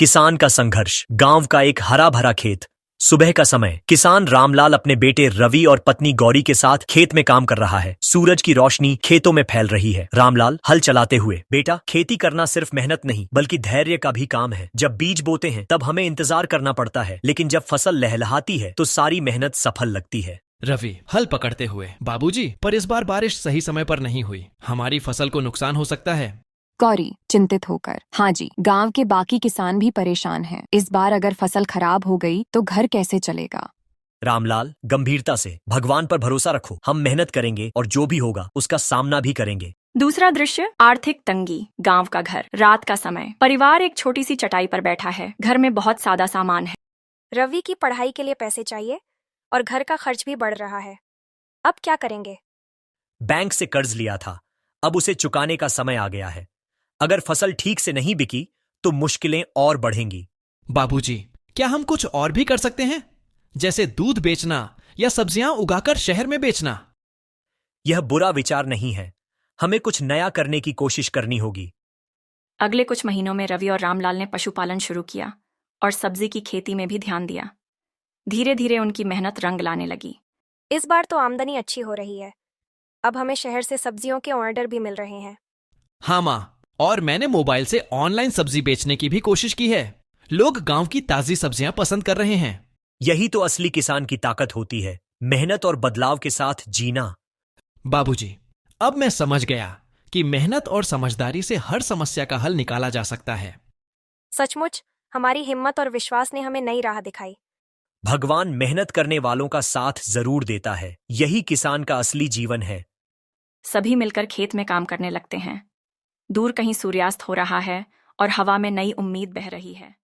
किसान का संघर्ष। गांव का एक हरा भरा खेत। सुबह का समय। किसान रामलाल अपने बेटे रवि और पत्नी गौरी के साथ खेत में काम कर रहा है। सूरज की रोशनी खेतों में फैल रही है। रामलाल हल चलाते हुए, बेटा, खेती करना सिर्फ मेहनत नहीं बल्कि धैर्य का भी काम है। जब बीज बोते हैं तब हमें इंतजार करना पड़ता है, लेकिन जब फसल लहलहाती है तो सारी मेहनत सफल लगती है। रवि हल पकड़ते हुए, बाबूजी, पर इस बार बारिश सही समय पर नहीं हुई। हमारी फसल को नुकसान हो सकता है। गौरी चिंतित होकर, हाँ जी, गांव के बाकी किसान भी परेशान हैं। इस बार अगर फसल खराब हो गई तो घर कैसे चलेगा? रामलाल गंभीरता से, भगवान पर भरोसा रखो। हम मेहनत करेंगे और जो भी होगा उसका सामना भी करेंगे। दूसरा दृश्य, आर्थिक तंगी। गांव का घर, रात का समय। परिवार एक छोटी सी चटाई पर बैठा है। घर में बहुत सादा सामान है। रवि की पढ़ाई के लिए पैसे चाहिए और घर का खर्च भी बढ़ रहा है। अब क्या करेंगे? बैंक से कर्ज लिया था, अब उसे चुकाने का समय आ गया है। अगर फसल ठीक से नहीं बिकी तो मुश्किलें और बढ़ेंगी। बाबूजी, क्या हम कुछ और भी कर सकते हैं, जैसे दूध बेचना या सब्जियां उगाकर शहर में बेचना? यह बुरा विचार नहीं है। हमें कुछ नया करने की कोशिश करनी होगी। अगले कुछ महीनों में रवि और रामलाल ने पशुपालन शुरू किया और सब्जी की खेती में भी ध्यान दिया। धीरे धीरे उनकी मेहनत रंग लाने लगी। इस बार तो आमदनी अच्छी हो रही है। अब हमें शहर से सब्जियों के ऑर्डर भी मिल रहे हैं। हाँ माँ, और मैंने मोबाइल से ऑनलाइन सब्जी बेचने की भी कोशिश की है। लोग गांव की ताजी सब्जियां पसंद कर रहे हैं। यही तो असली किसान की ताकत होती है, मेहनत और बदलाव के साथ जीना। बाबूजी, अब मैं समझ गया कि मेहनत और समझदारी से हर समस्या का हल निकाला जा सकता है। सचमुच हमारी हिम्मत और विश्वास ने हमें नई राह दिखाई। भगवान मेहनत करने वालों का साथ जरूर देता है। यही किसान का असली जीवन है। सभी मिलकर खेत में काम करने लगते हैं। दूर कहीं सूर्यास्त हो रहा है और हवा में नई उम्मीद बह रही है।